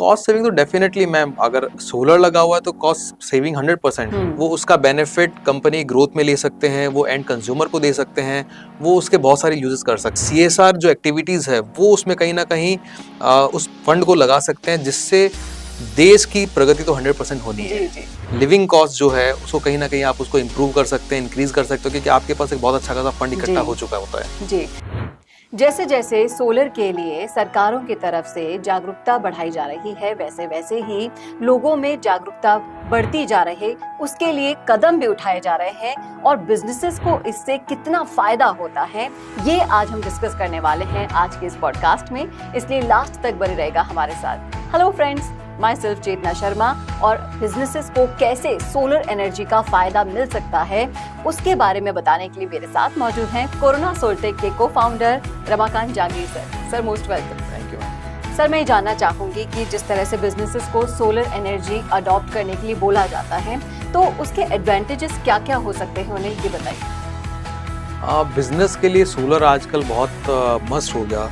Cost saving तो definitely ma'am, अगर solar लगा हुआ है तो कॉस्ट सेविंग 100%। वो उसका बेनिफिट कंपनी ग्रोथ में ले सकते हैं, वो एंड कंज्यूमर को दे सकते हैं, वो उसके बहुत सारे यूजेस कर सकते हैं। सीएसआर जो एक्टिविटीज है वो उसमें कहीं ना कहीं उस फंड को लगा सकते हैं, जिससे देश की प्रगति तो 100% होनी है। लिविंग कॉस्ट जो है उसको कहीं ना कहीं आप उसको इम्प्रूव कर सकते हैं, इंक्रीज कर सकते हो, क्योंकि आपके पास एक बहुत अच्छा खासा फंड इकट्ठा हो चुका होता है। जी। जैसे जैसे सोलर के लिए सरकारों की तरफ से जागरूकता बढ़ाई जा रही है, वैसे वैसे ही लोगों में जागरूकता बढ़ती जा रही है, उसके लिए कदम भी उठाए जा रहे हैं और बिजनेसेस को इससे कितना फायदा होता है ये आज हम डिस्कस करने वाले हैं आज के इस पॉडकास्ट में, इसलिए लास्ट तक बने रहेगा हमारे साथ। हेलो फ्रेंड्स, माई सेल्फ चेतना शर्मा, और बिजनेसेस को कैसे सोलर एनर्जी का फायदा मिल सकता है उसके बारे में बताने के लिए मेरे साथ मौजूद हैं कोरोना सोलटेक के co-founder Ramakant Jangir sir. Sir most welcome. Thank you. Sir मैं जानना चाहूंगी कि जिस तरह से बिजनेसेस को सोलर एनर्जी अडॉप्ट करने के लिए बोला जाता है, तो उसके एडवांटेजेस क्या क्या हो सकते हैं, उन्हें ये बताइए। बिजनेस के लिए सोलर आजकल बहुत मस्ट हो गया,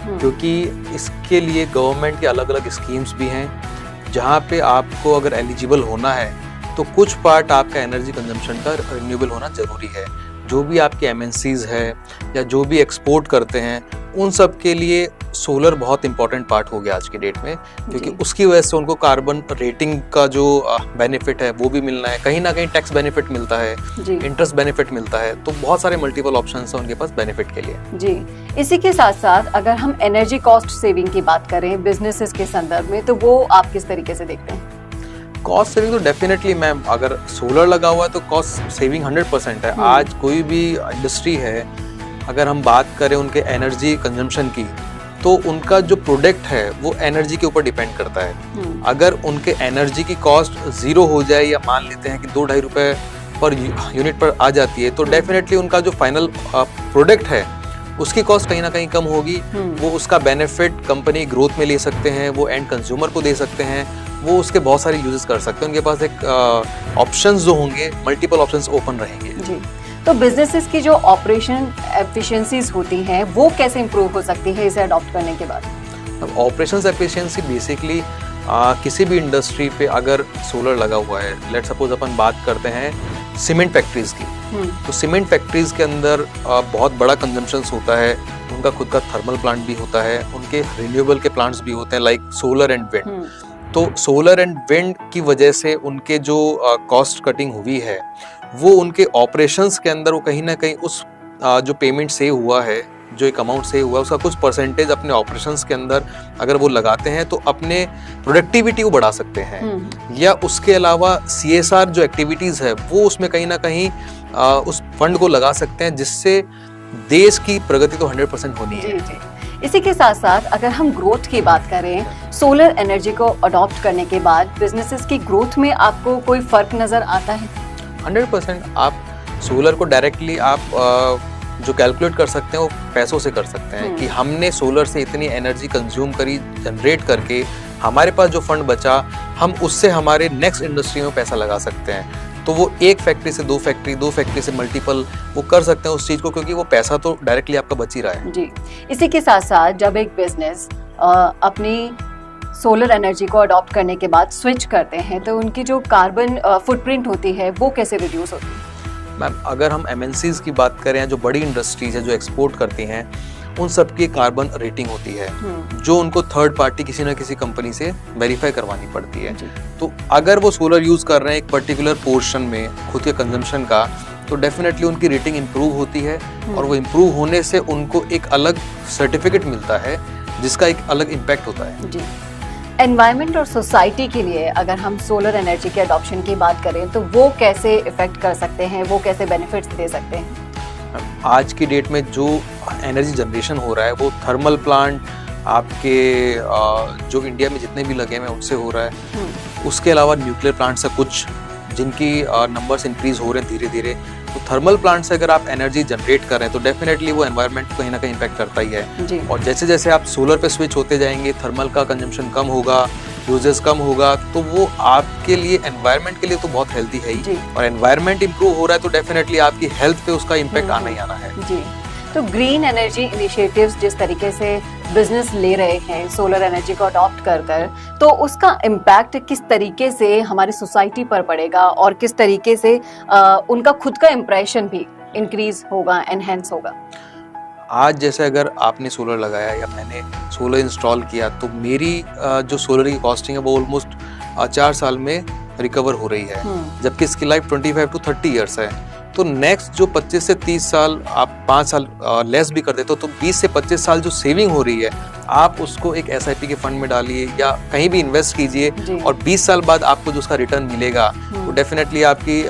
क्योंकि इसके लिए गवर्नमेंट के अलग अलग स्कीम्स भी हैं, जहाँ पे आपको अगर एलिजिबल होना है तो कुछ पार्ट आपका एनर्जी कंजम्पशन का रिन्यूएबल होना जरूरी है। जो भी आपके एमएनसीज है या जो भी एक्सपोर्ट करते हैं, उन सब के लिए सोलर बहुत इंपॉर्टेंट पार्ट हो गया आज की डेट में, क्योंकि उसकी वजह से उनको कार्बन रेटिंग का जो बेनिफिट है वो भी मिलना है, कहीं ना कहीं टैक्स बेनिफिट मिलता है, इंटरेस्ट बेनिफिट मिलता है, तो बहुत सारे मल्टीपल ऑप्शंस हैं उनके पास बेनिफिट के लिए। जी, इसी के साथ साथ अगर हम एनर्जी कॉस्ट सेविंग की बात करें बिजनेसेस के संदर्भ में, तो वो आप किस तरीके से देखते हैं? कॉस्ट सेविंग तो डेफिनेटली मैम, अगर सोलर लगा हुआ है तो कॉस्ट सेविंग 100% है। आज कोई भी इंडस्ट्री है, अगर हम बात करें उनके एनर्जी कंजम्पशन की, तो उनका जो प्रोडक्ट है वो एनर्जी के ऊपर डिपेंड करता है। अगर उनके एनर्जी की कॉस्ट 0 हो जाए, या मान लेते हैं कि 2-2.5 रुपए पर यूनिट पर आ जाती है, तो डेफिनेटली उनका जो फाइनल प्रोडक्ट है उसकी कॉस्ट कहीं ना कहीं कम होगी। वो उसका बेनिफिट कंपनी ग्रोथ में ले सकते हैं, वो एंड कंज्यूमर को दे सकते हैं, वो उसके बहुत सारे यूजेस कर सकते हैं। उनके पास एक ऑप्शंस जो होंगे, मल्टीपल ऑप्शंस ओपन रहेंगे। जी, तो बिजनेसेस की जो ऑपरेशन एफिशिएंसीज होती हैं वो कैसे इंप्रूव हो सकती है इसे अडॉप्ट करने के बाद? अब ऑपरेशंस एफिशिएंसी बेसिकली किसी भी इंडस्ट्री पे अगर सोलर लगा हुआ है, लेट सपोज अपन बात करते हैं सीमेंट फैक्ट्रीज की, तो सीमेंट फैक्ट्रीज के अंदर बहुत बड़ा कंजम्पशन होता है, उनका खुद का थर्मल प्लांट भी होता है, उनके रिन्यूएबल के प्लांट्स भी होते हैं लाइक सोलर एंड विंड। तो सोलर एंड विंड की वजह से उनके जो कॉस्ट कटिंग हुई है, वो उनके ऑपरेशंस के अंदर वो कहीं ना कहीं उस जो पेमेंट सेव हुआ है, जो एक अमाउंट सेव हुआ है, उसका कुछ परसेंटेज अपने ऑपरेशंस के अंदर अगर वो लगाते हैं तो अपने प्रोडक्टिविटी को बढ़ा सकते हैं। या उसके अलावा सीएसआर जो एक्टिविटीज है वो उसमें कहीं ना कहीं उस फंड को लगा सकते हैं, जिससे देश की प्रगति तो 100% होनी है। जी। इसी के साथ साथ अगर हम ग्रोथ की बात करें, सोलर एनर्जी को अडॉप्ट करने के बाद बिजनेसेस की ग्रोथ में आपको कोई फर्क नजर आता है? 100%। आप सोलर को डायरेक्टली आप जो कैलकुलेट कर सकते हैं वो पैसों से कर सकते हैं, कि हमने सोलर से इतनी एनर्जी कंज्यूम करी, जनरेट करके हमारे पास जो फंड बचा, हम उससे हमारे नेक्स्ट इंडस्ट्री में पैसा लगा सकते हैं। तो वो एक फैक्ट्री से 2 फैक्ट्री, 2 फैक्ट्री से मल्टीपल वो कर सकते हैं उस चीज को, क्योंकि वो पैसा तो डायरेक्टली आपका बच ही रहा है। जी, इसी के साथ साथ जब एक बिजनेस अपनी सोलर एनर्जी को अडॉप्ट करने के बाद स्विच करते हैं, तो उनकी जो कार्बन फुटप्रिंट होती है वो कैसे रिड्यूस होती है? मैम, अगर हम एमएनसीज की बात करें, जो बड़ी इंडस्ट्रीज है जो एक्सपोर्ट करती हैं, उन सब की कार्बन रेटिंग होती है, जो उनको थर्ड पार्टी किसी ना किसी कंपनी से वेरीफाई करवानी पड़ती है। तो अगर वो सोलर यूज कर रहे हैं एक पर्टिकुलर पोर्शन में खुद के कंजम्पशन का, तो डेफिनेटली उनकी रेटिंग इंप्रूव होती है, और वो इंप्रूव होने से उनको एक अलग सर्टिफिकेट मिलता है जिसका एक अलग इम्पैक्ट होता है। जी, एनवायरनमेंट और सोसाइटी के लिए अगर हम सोलर एनर्जी के अडॉप्शन की बात करें, तो वो कैसे इफेक्ट कर सकते हैं, वो कैसे बेनिफिट्स दे सकते हैं? आज की डेट में जो एनर्जी जनरेशन हो रहा है वो थर्मल प्लांट आपके जो इंडिया में जितने भी लगे हुए हैं उनसे हो रहा है। उसके अलावा न्यूक्लियर प्लांट्स है कुछ, जिनकी नंबर्स इंक्रीज हो रहे हैं धीरे धीरे। तो थर्मल प्लांट से अगर आप एनर्जी जनरेट कर रहे हैं तो डेफिनेटली वो एनवायरनमेंट को कहीं ना कहीं इम्पैक्ट करता ही है। और जैसे जैसे आप सोलर पे स्विच होते जाएंगे, थर्मल का कंजम्पशन कम होगा, यूजेस कम होगा, तो वो आपके लिए एनवायरनमेंट के लिए तो बहुत हेल्दी है ही। और एनवायरनमेंट इंप्रूव हो रहा है तो डेफिनेटली आपकी हेल्थ पे उसका इम्पैक्ट आना ही आना है। जी, तो ग्रीन एनर्जी इनिशिएटिव्स जिस तरीके से बिजनेस ले रहे हैं सोलर एनर्जी को अडॉप्ट कर कर, तो उसका इम्पैक्ट किस तरीके से हमारी सोसाइटी पर पड़ेगा और किस तरीके से उनका खुद का इम्प्रेशन भी इंक्रीज होगा, एनहेंस होगा? आज जैसे अगर आपने सोलर लगाया या मैंने सोलर इंस्टॉल किया तो मेरी जो सोलर की कॉस्टिंग है वो ऑलमोस्ट 4 साल में रिकवर हो रही है, जबकि इसकी लाइफ 25 to 30 ईयर्स है। तो नेक्स्ट जो 25 से 30 साल आप 5 साल लेस भी कर देते हो तो 20 से 25 साल जो सेविंग हो रही है आप उसको एक SIP के फंड में डालिए या कहीं भी इन्वेस्ट कीजिए और 20 साल बाद आपको जो उसका रिटर्न मिलेगा तो डेफिनेटली आपकी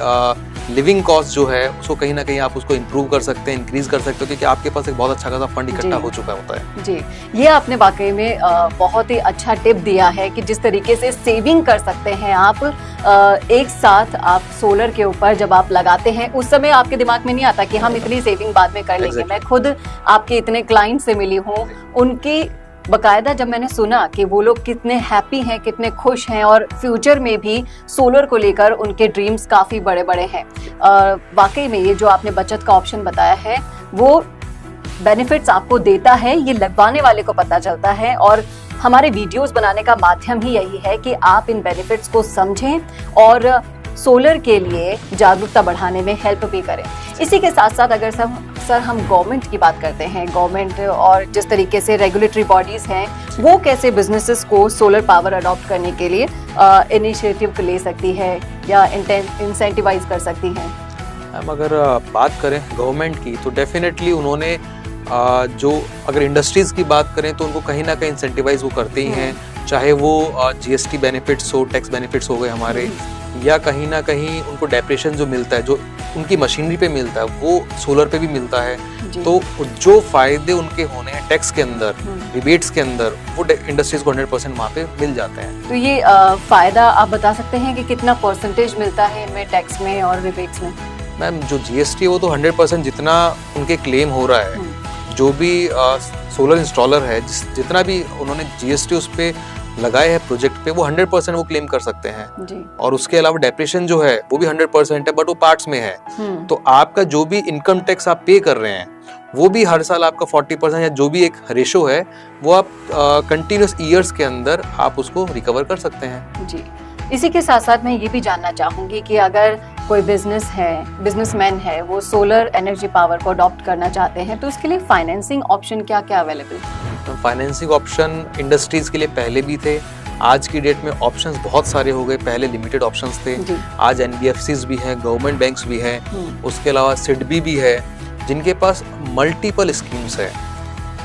लिविंग कॉस्ट जो है उसको कहीं ना कहीं आप उसको इम्प्रूव कर सकते हैं, इंक्रीज कर सकते हो, क्योंकि आपके पास एक बहुत अच्छा खासा फंड इकट्ठा हो चुका होता है। जी, ये आपने वाकई में बहुत ही अच्छा टिप दिया है कि जिस तरीके से सेविंग कर सकते हैं आप एक साथ आप सोलर के ऊपर जब आप लगाते हैं उस समय आपके दिमाग में नहीं आता कि हम इतनी सेविंग बाद में कर लेंगे। मैं खुद आपके इतने क्लाइंट से मिली हूँ, उनकी बकायदा जब मैंने सुना कि वो लोग कितने हैप्पी हैं, कितने खुश हैं और फ्यूचर में भी सोलर को लेकर उनके ड्रीम्स काफ़ी बड़े बड़े हैं। वाकई में ये जो आपने बचत का ऑप्शन बताया है वो बेनिफिट्स आपको देता है, ये लगवाने वाले को पता चलता है और हमारे वीडियोस बनाने का माध्यम ही यही है कि आप इन बेनिफिट्स को समझें और सोलर के लिए जागरूकता बढ़ाने में हेल्प भी करें। इसी के साथ साथ अगर सर हम गवर्नमेंट की बात करते हैं, गवर्नमेंट और जिस तरीके से रेगुलेटरी बॉडीज हैं वो कैसे बिजनेसेस को सोलर पावर अडॉप्ट करने के लिए इनिशिएटिव ले सकती है या इंसेंटिवाइज कर सकती हैं? हम अगर बात करें गवर्नमेंट की तो डेफिनेटली उन्होंने जो अगर इंडस्ट्रीज की बात करें तो उनको कहीं ना कहीं इंसेंटिवाइज वो करते ही हैं, चाहे वो GST बेनिफिट्स हो, टैक्स बेनिफिट्स हो गए हमारे, या कहीं ना कहीं उनको डेप्रेशन जो मिलता है जो उनकी मशीनरी पे मिलता है वो सोलर पे भी मिलता है। तो जो फायदे उनके होने हैं टैक्स के अंदर, रिबेट्स के अंदर, वो इंडस्ट्रीज को 100% वहाँ पे मिल जाते हैं। तो ये फायदा आप बता सकते हैं कि कितना परसेंटेज मिलता है इनमें, टैक्स में और रिबेट्स में? मैम जो GST है वो तो 100% जितना उनके क्लेम हो रहा है, जो भी सोलर इंस्टॉलर है जितना भी उन्होंने GST उस पे लगाए हैं प्रोजेक्ट पे वो 100% वो क्लेम कर सकते हैं जी। और उसके अलावा डेप्रेशन जो है वो भी 100% है, बट वो पार्ट्स में है। तो आपका जो भी इनकम टैक्स आप पे कर रहे हैं वो भी हर साल आपका 40% या जो भी एक रेशो है वो आप कंटिन्यूस ईयर्स के अंदर आप उसको रिकवर कर सकते हैं जी। इसी के साथ साथ मैं ये भी जानना चाहूंगी कि अगर कोई बिजनेसमैन है वो सोलर एनर्जी पावर को अडॉप्ट करना चाहते हैं तो उसके लिए फाइनेंसिंग ऑप्शन क्या क्या अवेलेबल है? फाइनेंसिंग ऑप्शन इंडस्ट्रीज के लिए पहले भी थे, आज की डेट में ऑप्शंस बहुत सारे हो गए। पहले लिमिटेड ऑप्शंस थे, आज NBFCs भी हैं, गवर्नमेंट बैंक्स भी हैं, उसके अलावा SIDBI भी है जिनके पास मल्टीपल स्कीम्स है।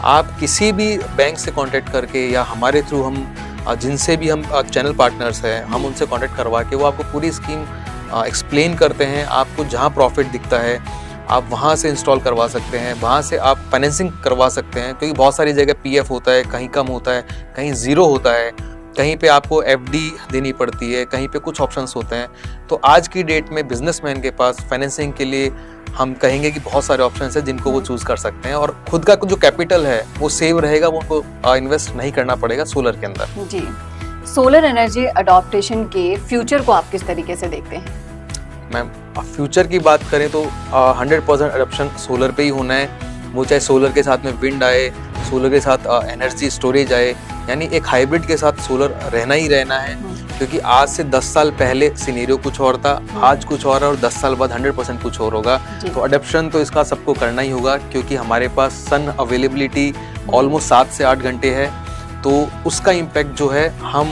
आप किसी भी बैंक से कांटेक्ट करके या हमारे थ्रू हम जिनसे भी हम चैनल पार्टनर्स हैं हम उनसे कांटेक्ट करवा के वो आपको पूरी स्कीम एक्सप्लेन करते हैं। आपको जहाँ प्रॉफिट दिखता है आप वहाँ से इंस्टॉल करवा सकते हैं, वहाँ से आप फाइनेंसिंग करवा सकते हैं, क्योंकि बहुत सारी जगह PF होता है, कहीं कम होता है, कहीं ज़ीरो होता है, कहीं पे आपको FD देनी पड़ती है, कहीं पे कुछ ऑप्शंस होते हैं। तो आज की डेट में बिजनेसमैन के पास फाइनेंसिंग के लिए हम कहेंगे कि बहुत सारे ऑप्शंस हैं जिनको वो चूज़ कर सकते हैं और खुद का जो कैपिटल है वो सेव रहेगा, वो उनको इन्वेस्ट नहीं करना पड़ेगा सोलर के अंदर जी। सोलर एनर्जी अडॉप्टेशन के फ्यूचर को आप किस तरीके से देखते हैं? मैम फ्यूचर की बात करें तो 100% अडॉप्शन सोलर पे ही होना है, वो चाहे सोलर के साथ में विंड आए, सोलर के साथ एनर्जी स्टोरेज आए, यानी एक हाइब्रिड के साथ सोलर रहना ही रहना है। क्योंकि आज से 10 साल पहले सिनेरियो कुछ और था, आज कुछ और है और 10 साल बाद 100% कुछ और होगा। तो अडॉप्शन तो इसका सबको करना ही होगा, क्योंकि हमारे पास सन अवेलेबिलिटी ऑलमोस्ट 7 से 8 घंटे है, तो उसका इम्पैक्ट जो है हम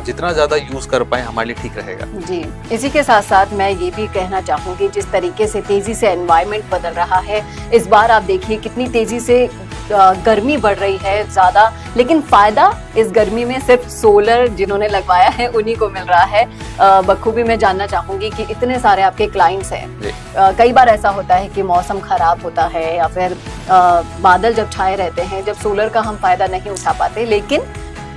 जितना ज़्यादा यूज़ कर पाए हमारे लिए ठीक रहेगा जी। इसी के साथ साथ मैं ये भी कहना चाहूँगी, जिस तरीके से तेज़ी से एनवायरनमेंट बदल रहा है, इस बार आप देखिए कितनी तेज़ी से गर्मी बढ़ रही है ज़्यादा, लेकिन फ़ायदा इस गर्मी में सिर्फ सोलर जिन्होंने लगवाया है उन्हीं को मिल रहा है। बखूबी मैं जानना चाहूँगी कि इतने सारे आपके क्लाइंट्स हैं, कई बार ऐसा होता है कि मौसम ख़राब होता है या फिर बादल जब छाए रहते हैं, जब सोलर का हम फ़ायदा नहीं उठा पाते, लेकिन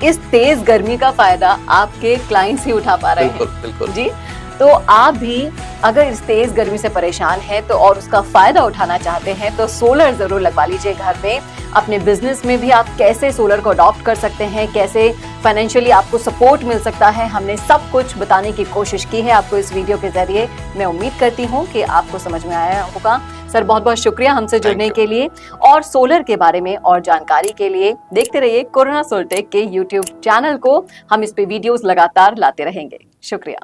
इस तेज़ गर्मी का फ़ायदा आपके क्लाइंट्स ही उठा पा रहे हैं। बिल्कुल जी। तो आप भी अगर इस तेज गर्मी से परेशान हैं तो और उसका फायदा उठाना चाहते हैं तो सोलर जरूर लगवा लीजिए घर में। अपने बिजनेस में भी आप कैसे सोलर को अडॉप्ट कर सकते हैं, कैसे फाइनेंशियली आपको सपोर्ट मिल सकता है, हमने सब कुछ बताने की कोशिश की है आपको इस वीडियो के जरिए। मैं उम्मीद करती हूँ कि आपको समझ में आया होगा। सर बहुत बहुत शुक्रिया हमसे जुड़ने के लिए, और सोलर के बारे में और जानकारी के लिए देखते रहिए कोरोना सोलटेक के YouTube चैनल को। हम इस पे वीडियोस लगातार लाते रहेंगे। शुक्रिया।